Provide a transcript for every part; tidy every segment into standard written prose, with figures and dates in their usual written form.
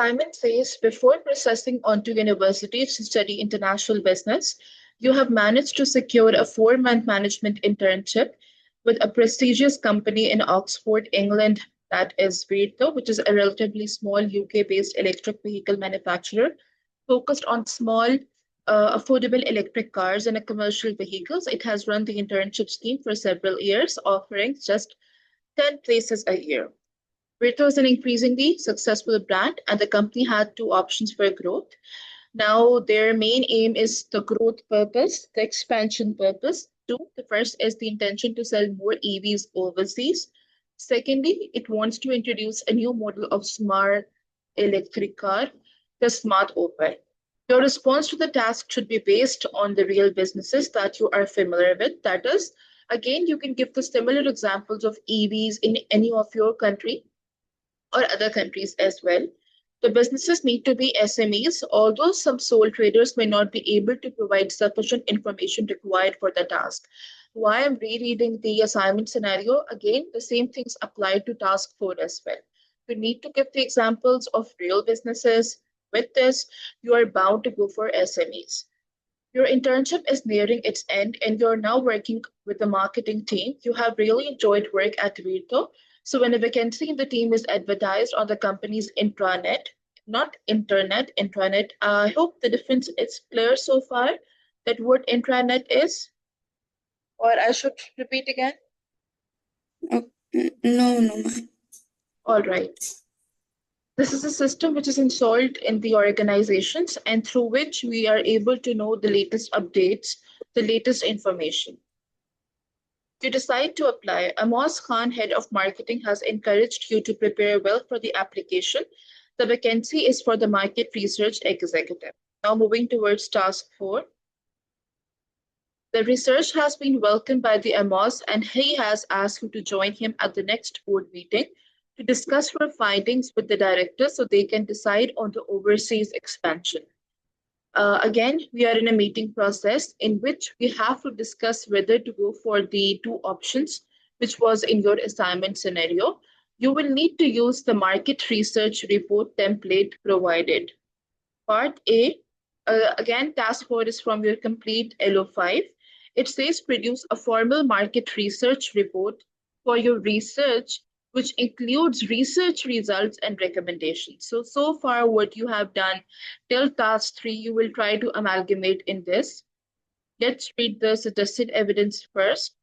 assignment says before processing onto university to study international business, you have managed to secure a 4-month management internship with a prestigious company in Oxford, England, that is Virto, which is a relatively small UK-based electric vehicle manufacturer focused on small, affordable electric cars and commercial vehicles. It has run the internship scheme for several years, offering just 10 places a year. Virto is an increasingly successful brand, and the company had two options for growth. Now, their main aim is the growth purpose, the expansion purpose. Two, the first is the intention to sell more EVs overseas. Secondly, it wants to introduce a new model of smart electric car, the Smart Opel. Your response to the task should be based on the real businesses that you are familiar with. That is, again, you can give the similar examples of EVs in any of your country or other countries as well. The businesses need to be SMEs, although some sole traders may not be able to provide sufficient information required for the task. Why I'm rereading the assignment scenario, again, the same things apply to task 4 as well. You need to give the examples of real businesses. With this, you are bound to go for SMEs. Your internship is nearing its end and you're now working with the marketing team. You have really enjoyed work at Virto. So when a vacancy in the team is advertised on the company's intranet, not internet, intranet, I hope the difference is clear so far that what intranet is, or I should repeat again? No, ma'am. All right. This is a system which is installed in the organizations and through which we are able to know the latest updates, the latest information. You decide to apply. Amos Khan, head of marketing, has encouraged you to prepare well for the application. The vacancy is for the market research executive. Now moving towards task 4. The research has been welcomed by the Amos and he has asked you to join him at the next board meeting to discuss your findings with the director so they can decide on the overseas expansion. Again, we are in a meeting process in which we have to discuss whether to go for the two options, which was in your assignment scenario. You will need to use the market research report template provided. Part A, again, task 4 is from your complete LO5. It says produce a formal market research report for your research, which includes research results and recommendations. So far what you have done till task 3, you will try to amalgamate in this. Let's read the suggested evidence first.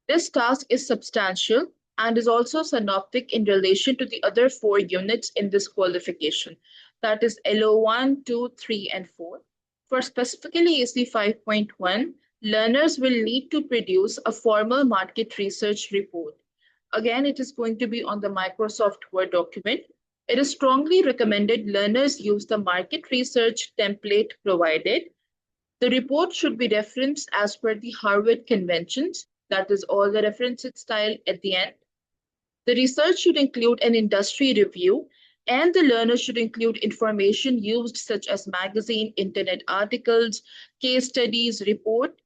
This task is substantial and is also synoptic in relation to the other 4 units in this qualification. That is LO1, 2, 3, and 4. For specifically AC 5.1, learners will need to produce a formal market research report. Again, it is going to be on the Microsoft Word document. It is strongly recommended learners use the market research template provided. The report should be referenced as per the Harvard conventions. That is all the referenced style at the end. The research should include an industry review and the learner should include information used such as magazine, internet articles, case studies, report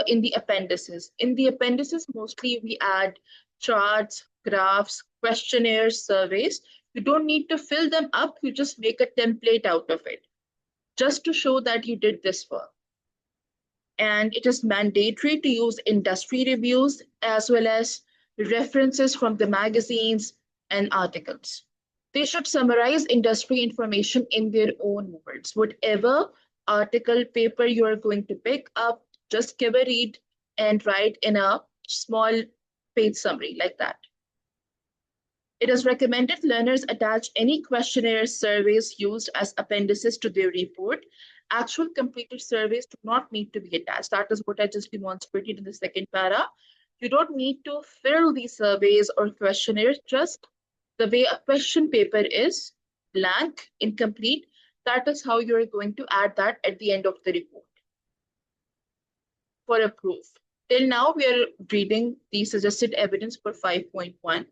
in the appendices. In the appendices, mostly we add charts, graphs, questionnaires, surveys. You don't need to fill them up. You just make a template out of it, just to show that you did this work. And it is mandatory to use industry reviews as well as references from the magazines and articles. They should summarize industry information in their own words. Whatever article, paper you are going to pick up, just give a read and write in a small page summary like that. It is recommended learners attach any questionnaires, surveys used as appendices to their report. Actual completed surveys do not need to be attached. That is what I just demonstrated in the second para. You don't need to fill these surveys or questionnaires, just the way a question paper is, blank, incomplete. That is how you're going to add that at the end of the report for a proof. Till now, we are reading the suggested evidence for 5.1.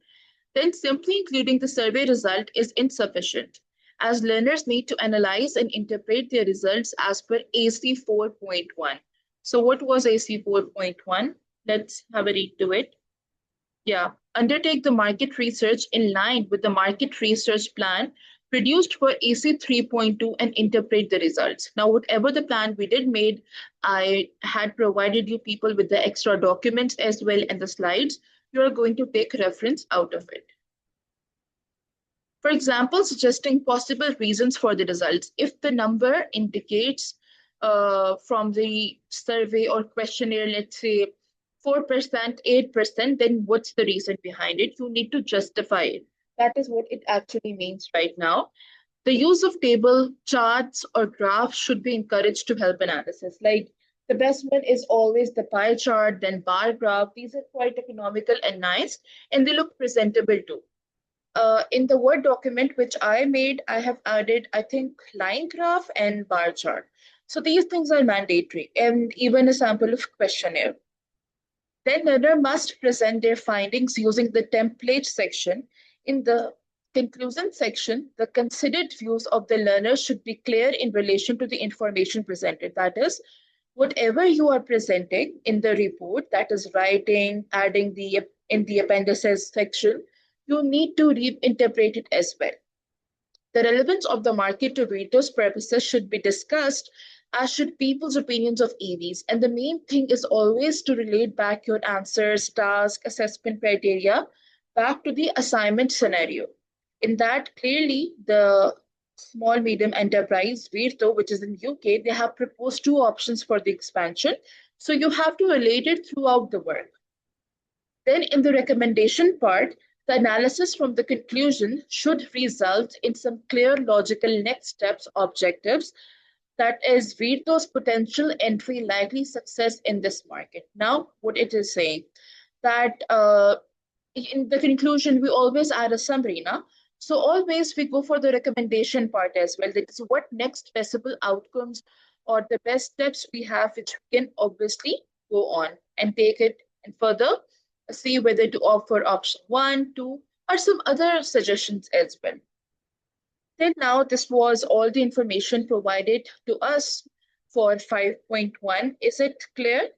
Then simply including the survey result is insufficient, as learners need to analyze and interpret their results as per AC 4.1. So what was AC 4.1? Let's have a read to it. Yeah, undertake the market research in line with the market research plan produced for AC 3.2 and interpret the results. Now, whatever the plan we did made, I had provided you people with the extra documents as well and the slides. You are going to take reference out of it. For example, suggesting possible reasons for the results. If the number indicates from the survey or questionnaire, let's say 4%, 8%, then what's the reason behind it? You need to justify it. That is what it actually means right now. The use of table, charts, or graphs should be encouraged to help analysis. Like the best one is always the pie chart, then bar graph. These are quite economical and nice, and they look presentable too. In the Word document which I made, I have added, I think, line graph and bar chart. So these things are mandatory, and even a sample of questionnaire. Then learner must present their findings using the template section. In the conclusion section, the considered views of the learner should be clear in relation to the information presented. That is, whatever you are presenting in the report, that is writing, adding in the appendices section, you need to reinterpret it as well. The relevance of the market to readers' purposes should be discussed, as should people's opinions of EVs. And the main thing is always to relate back your answers, task, assessment criteria back to the assignment scenario. In that, clearly, the small medium enterprise, Virto, which is in UK, they have proposed two options for the expansion. So you have to relate it throughout the work. Then in the recommendation part, the analysis from the conclusion should result in some clear logical next steps, objectives, that is Virto's potential entry, likely success in this market. Now, what it is saying, that in the conclusion, we always add a summary, now. So always we go for the recommendation part as well. That is what next possible outcomes or the best steps we have, which we can obviously go on and take it and further see whether to offer option 1, 2, or some other suggestions as well. Then now this was all the information provided to us for 5.1. Is it clear?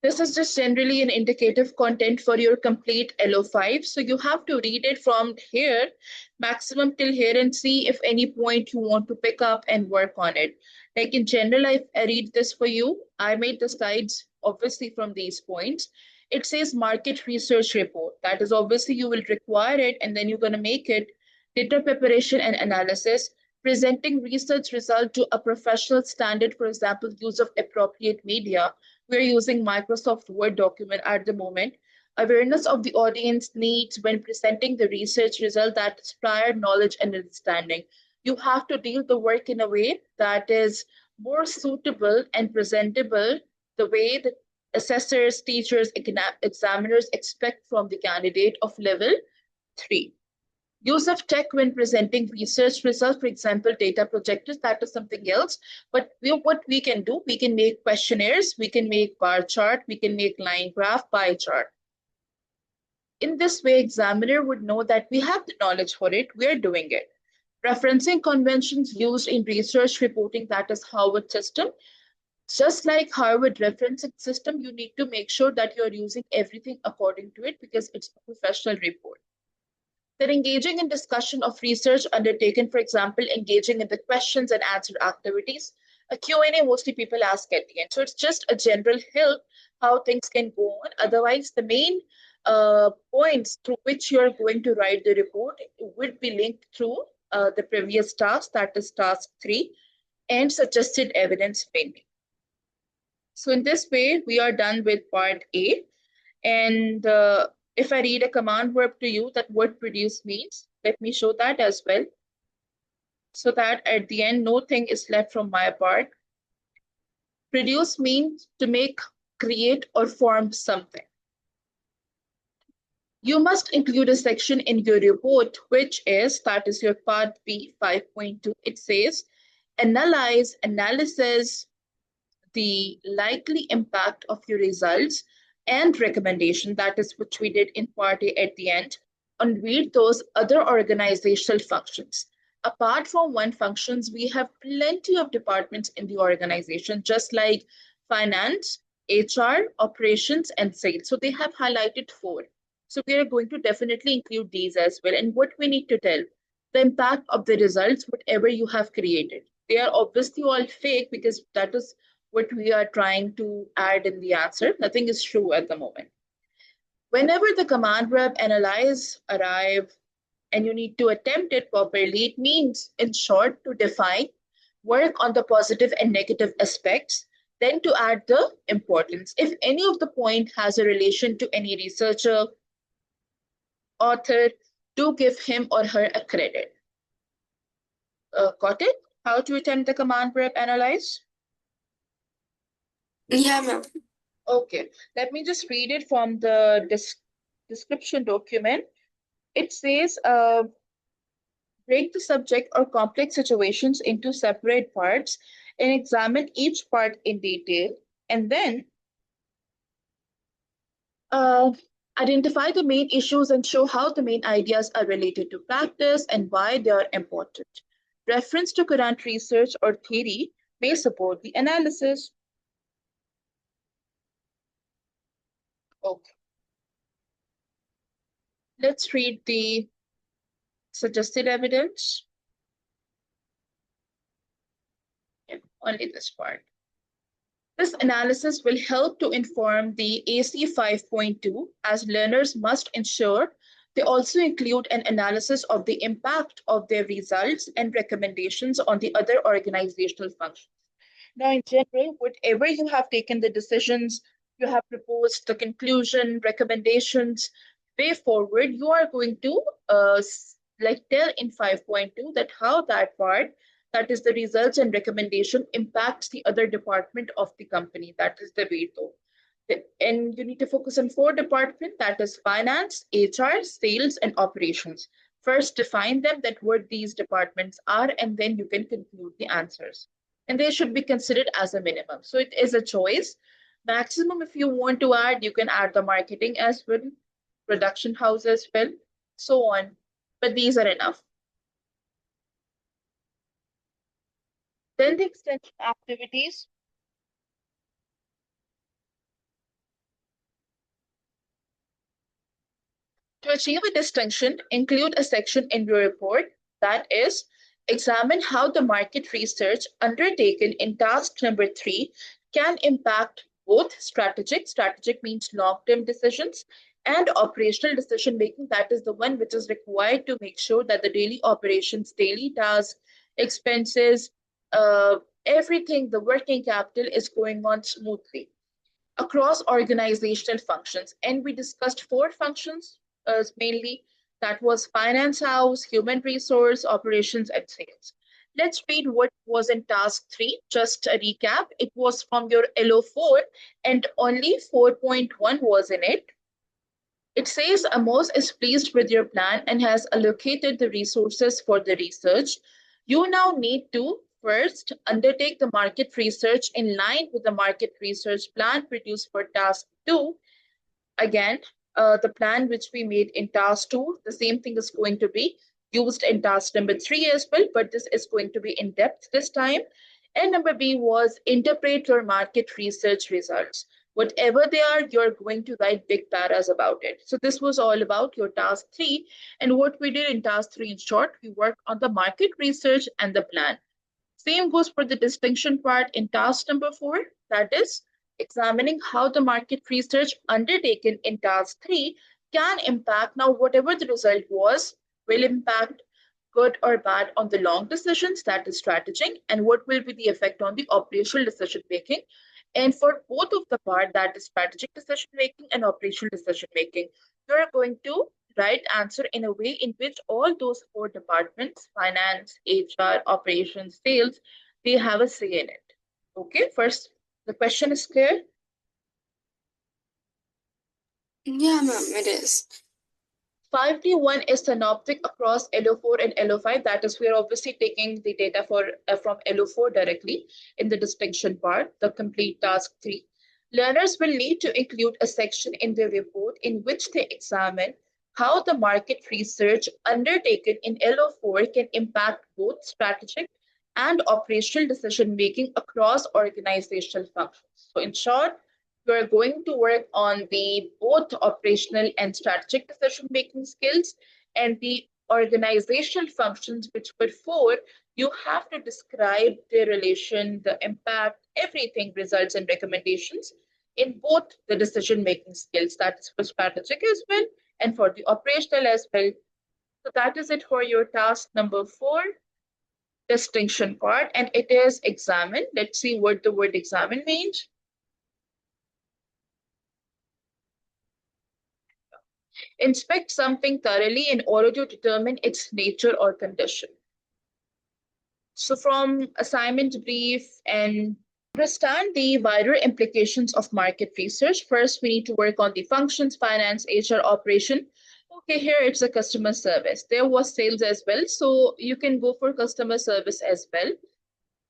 This is just generally an indicative content for your complete LO5. So you have to read it from here, maximum till here, and see if any point you want to pick up and work on it. Like in general, I read this for you. I made the slides obviously from these points. It says market research report. That is obviously you will require it, and then you're going to make it data preparation and analysis, presenting research result to a professional standard, for example, use of appropriate media. We're using Microsoft Word document at the moment. Awareness of the audience needs when presenting the research result, that is prior knowledge and understanding. You have to deal the work in a way that is more suitable and presentable, the way that assessors, teachers, examiners expect from the candidate of level 3. Use of tech when presenting research results, for example, data projectors, that is something else. But what we can do, we can make questionnaires, we can make bar chart, we can make line graph, pie chart. In this way, examiner would know that we have the knowledge for it, we are doing it. Referencing conventions used in research reporting, that is Harvard system. Just like Harvard referencing system, you need to make sure that you're using everything according to it because it's a professional report. They're engaging in discussion of research undertaken, for example, engaging in the questions and answer activities. A Q&A mostly people ask at the end. So it's just a general help how things can go on. Otherwise, the main points through which you're going to write the report would be linked through the previous task, that is task 3, and suggested evidence mainly. So in this way, we are done with part A. And if I read a command verb to you, that what produce means, let me show that as well. So that at the end, nothing is left from my part. Produce means to make, create, or form something. You must include a section in your report, which is, that is your part B 5.2. It says, analysis, the likely impact of your results and recommendation, that is which we did in part A at the end, and read those other organizational functions. Apart from one functions, we have plenty of departments in the organization, just like finance, HR, operations, and sales. So they have highlighted four. So we are going to definitely include these as well. And what we need to tell, the impact of the results, whatever you have created. They are obviously all fake because that is what we are trying to add in the answer. Nothing is true at the moment. Whenever the command verb analyze, arrive, and you need to attempt it properly, it means, in short, to define, work on the positive and negative aspects, then to add the importance. If any of the point has a relation to any researcher, author, do give him or her a credit. Got it? How to attempt the command verb analyze? Yeah, ma'am. Okay, let me just read it from the description document. It says, break the subject or complex situations into separate parts and examine each part in detail, and then uh, identify the main issues and show how the main ideas are related to practice and why they are important. Reference to current research or theory may support the analysis. Okay, let's read the suggested evidence. Yeah, only this part. This analysis will help to inform the AC 5.2 as learners must ensure they also include an analysis of the impact of their results and recommendations on the other organizational functions. Now, in general, whatever you have taken the decisions, you have proposed the conclusion, recommendations, way forward, you are going to like tell in 5.2 that how that part, that is the results and recommendation, impacts the other department of the company. That is the way though. And you need to focus on four departments, that is finance, HR, sales, and operations. First, define them, that what these departments are, and then you can conclude the answers. And they should be considered as a minimum. So it is a choice. Maximum, if you want to add, you can add the marketing as well, production house as well, so on. But these are enough. Then the extension activities. To achieve a distinction, include a section in your report that is, examine how the market research undertaken in task number 3 can impact both strategic means long-term decisions, and operational decision making, that is the one which is required to make sure that the daily operations, daily tasks, expenses, everything, the working capital is going on smoothly across organizational functions. And we discussed four functions mainly. That was finance house, human resource, operations, and sales. Let's read what was in task 3. Just a recap. It was from your LO4 and only 4.1 was in it. It says Amos is pleased with your plan and has allocated the resources for the research. You now need to first undertake the market research in line with the market research plan produced for task 2. Again, the plan which we made in task 2, the same thing is going to be used in task number 3 as well, but this is going to be in depth this time. And number B was interpret your market research results. Whatever they are, you're going to write big paras about it. So this was all about your task 3. And what we did in task 3, in short, we worked on the market research and the plan. Same goes for the distinction part in task number 4, that is examining how the market research undertaken in task 3 can impact. Now, whatever the result was, will impact good or bad on the long decisions, that is strategic, and what will be the effect on the operational decision making. And for both of the part, that is strategic decision making and operational decision making, you're going to write answer in a way in which all those four departments, finance, HR, operations, sales, they have a say in it. Okay, first, the question is clear. Yeah, ma'am, it is. 5D1 is synoptic across LO4 and LO5. That is, we are obviously taking the data from LO4 directly in the distinction part, the complete task 3. Learners will need to include a section in their report in which they examine how the market research undertaken in LO4 can impact both strategic and operational decision making across organizational functions. So, in short, You are going to work on the both operational and strategic decision-making skills and the organizational functions, which were four. You have to describe their relation, the impact, everything, results and recommendations in both the decision-making skills. That is for strategic as well and for the operational as well. So that is it for your task number 4, distinction part, and it is examine. Let's see what the word examine means. Inspect something thoroughly in order to determine its nature or condition. So from assignment brief and understand the wider implications of market research, first we need to work on the functions, finance, HR, operation. Okay, here it's a customer service. There was sales as well, so you can go for customer service as well.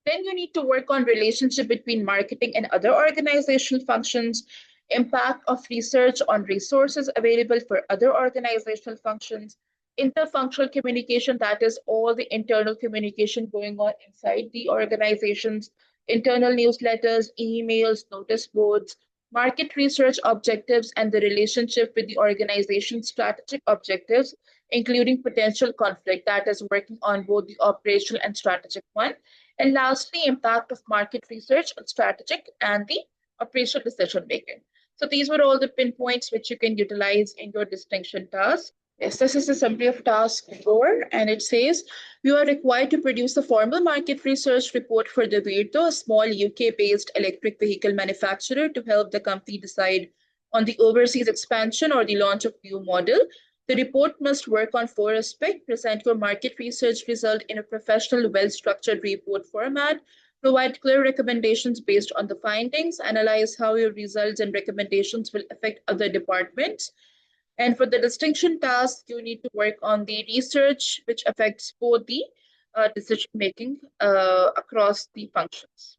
Then you need to work on relationship between marketing and other organizational functions, impact of research on resources available for other organizational functions, interfunctional communication, that is all the internal communication going on inside the organizations, internal newsletters, emails, notice boards, market research objectives, and the relationship with the organization's strategic objectives, including potential conflict, that is working on both the operational and strategic one. And lastly, impact of market research on strategic and the operational decision making. So these were all the pinpoints which you can utilize in your distinction task. Yes, this is a summary of task 4, and it says you are required to produce a formal market research report for the Virto, a small UK-based electric vehicle manufacturer, to help the company decide on the overseas expansion or the launch of new model. The report must work on 4 aspects: present your market research result in a professional, well-structured report format, provide clear recommendations based on the findings, analyze how your results and recommendations will affect other departments. And for the distinction task, you need to work on the research which affects both the decision-making across the functions.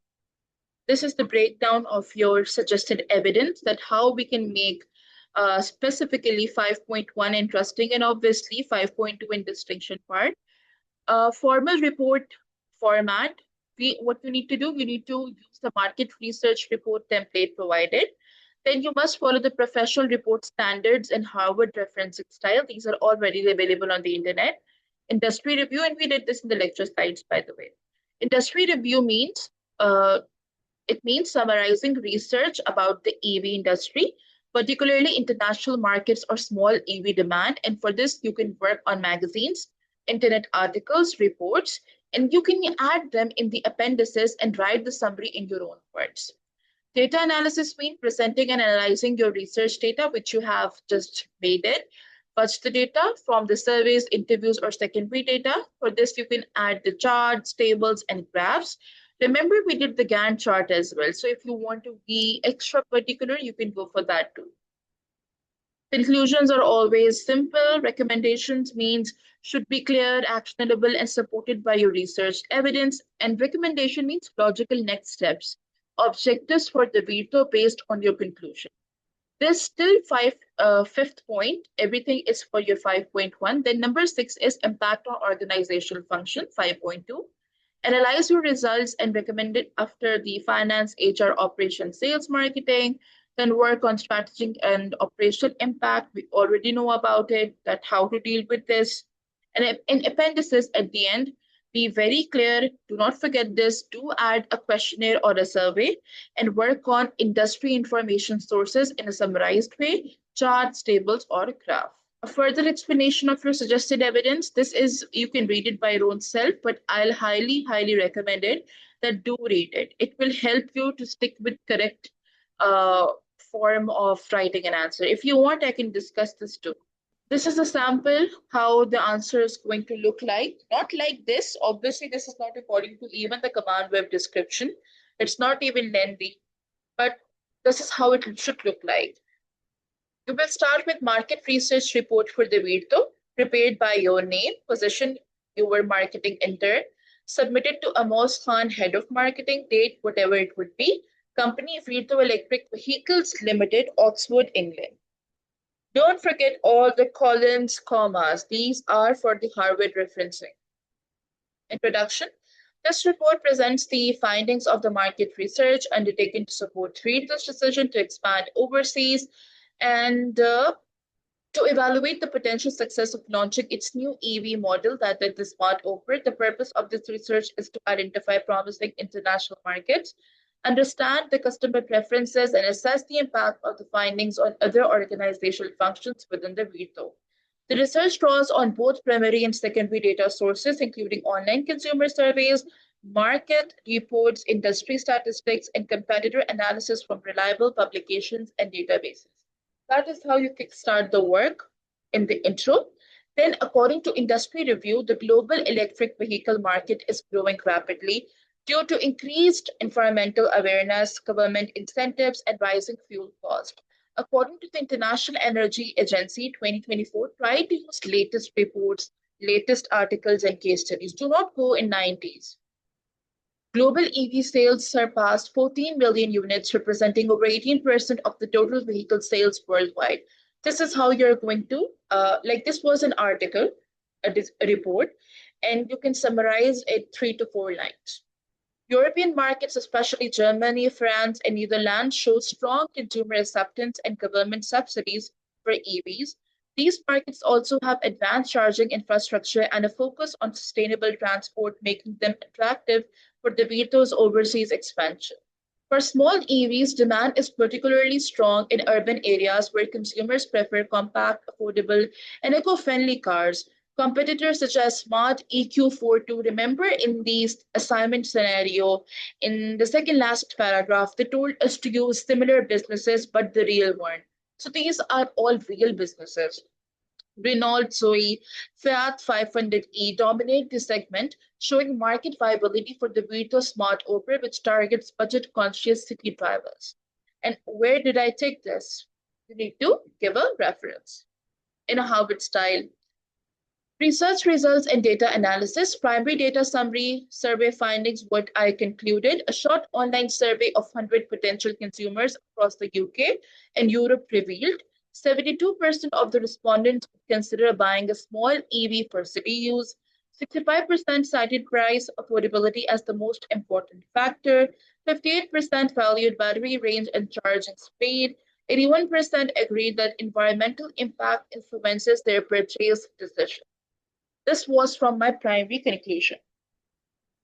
This is the breakdown of your suggested evidence, that how we can make specifically 5.1 interesting and obviously 5.2 in distinction part. Formal report format, what you need to do, you need to use the market research report template provided. Then you must follow the professional report standards and Harvard referencing style. These are all readily available on the internet. Industry review, and we did this in the lecture slides, by the way. Industry review means it means summarizing research about the EV industry, particularly international markets or small EV demand. And for this, you can work on magazines, internet articles, reports, and you can add them in the appendices and write the summary in your own words. Data analysis means presenting and analyzing your research data, which you have just made it. Fetch the data from the surveys, interviews, or secondary data. For this, you can add the charts, tables, and graphs. Remember, we did the Gantt chart as well. So if you want to be extra particular, you can go for that too. Conclusions are always simple. Recommendations means should be clear, actionable, and supported by your research evidence. And recommendation means logical next steps. Objectives for the veto based on your conclusion. There's still fifth point. Everything is for your 5.1. Then number 6 is impact on organizational function, 5.2. Analyze your results and recommend it after the finance, HR, operations, sales, marketing. Then work on strategic and operational impact. We already know about it, that how to deal with this. And in appendices at the end, be very clear. Do not forget this. Do add a questionnaire or a survey and work on industry information sources in a summarized way, charts, tables, or a graph. A further explanation of your suggested evidence, this is, you can read it by your own self, but I'll highly, highly recommend it that do read it. It will help you to stick with correct form of writing an answer. If you want, I can discuss this too. This is a sample how the answer is going to look like. Not like this. Obviously, this is not according to even the command web description. It's not even lengthy, but this is how it should look like. You will start with market research report for the Virto, prepared by your name, position, your marketing intern, submitted to Amos Khan, head of marketing, date, whatever it would be, company Virto Electric Vehicles Limited, Oxford, England. Don't forget all the colons, commas. These are for the Harvard referencing. Introduction. This report presents the findings of the market research undertaken to support Threadless decision to expand overseas and to evaluate the potential success of launching its new EV model that is the Smart Opera. The purpose of this research is to identify promising international markets, understand the customer preferences, and assess the impact of the findings on other organizational functions within the VTO. The research draws on both primary and secondary data sources, including online consumer surveys, market reports, industry statistics, and competitor analysis from reliable publications and databases. That is how you kickstart the work in the intro. Then, according to industry review, the global electric vehicle market is growing rapidly due to increased environmental awareness, government incentives, and rising fuel costs. According to the International Energy Agency 2024, try to use latest reports, latest articles, and case studies. Do not go in 90s. Global EV sales surpassed 14 million units, representing over 18% of the total vehicle sales worldwide. This is how you're going to, this was an article, a report, and you can summarize it 3 to 4 lines. European markets, especially Germany, France, and Netherlands, show strong consumer acceptance and government subsidies for EVs. These markets also have advanced charging infrastructure and a focus on sustainable transport, making them attractive for the VTO's overseas expansion. For small EVs, demand is particularly strong in urban areas where consumers prefer compact, affordable, and eco-friendly cars. Competitors such as Smart EQ42, remember in the assignment scenario, in the second last paragraph, they told us to use similar businesses, but the real one. So these are all real businesses. Renault Zoe, Fiat 500e dominate the segment, showing market viability for the Vito Smart Opera, which targets budget-conscious city drivers. And where did I take this? You need to give a reference in a Harvard style. Research results and data analysis, primary data summary, survey findings, what I concluded, a short online survey of 100 potential consumers across the UK and Europe revealed 72% of the respondents would consider buying a small EV for city use. 65% cited price affordability as the most important factor. 58% valued battery range and charging speed. 81% agreed that environmental impact influences their purchase decision. This was from my primary conclusion.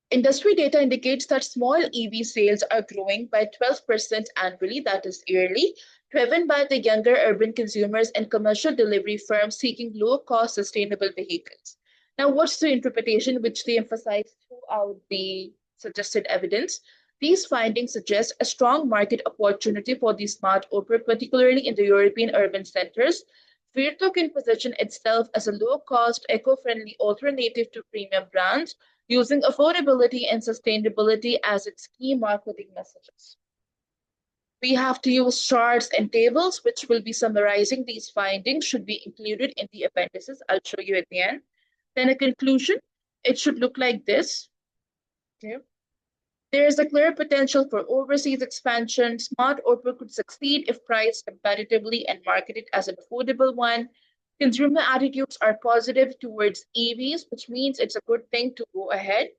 Industry data indicates that small EV sales are growing by 12% annually, that is yearly, driven by the younger urban consumers and commercial delivery firms seeking low-cost sustainable vehicles. Now, what's the interpretation which they emphasize throughout the suggested evidence? These findings suggest a strong market opportunity for the Smart Opera, particularly in the European urban centers. Virtu can position itself as a low-cost, eco-friendly alternative to premium brands, using affordability and sustainability as its key marketing messages. We have to use charts and tables, which will be summarizing these findings, should be included in the appendices. I'll show you at the end. Then a conclusion, it should look like this. Okay. There is a clear potential for overseas expansion. Smart Opera could succeed if priced competitively and marketed as an affordable one. Consumer attitudes are positive towards EVs, which means it's a good thing to go ahead.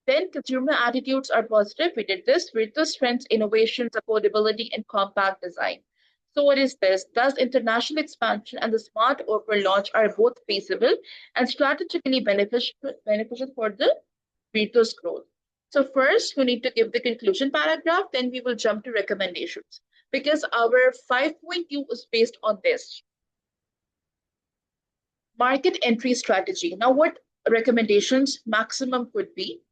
Then consumer attitudes are positive. We did this with the strengths, innovations, affordability, and compact design. So what is this? Thus, international expansion and the Smart Opera launch are both feasible and strategically beneficial for the Vito's growth. So first, we need to give the conclusion paragraph, then we will jump to recommendations because our 5.2 is based on this. Market entry strategy. Now, what recommendations maximum could be?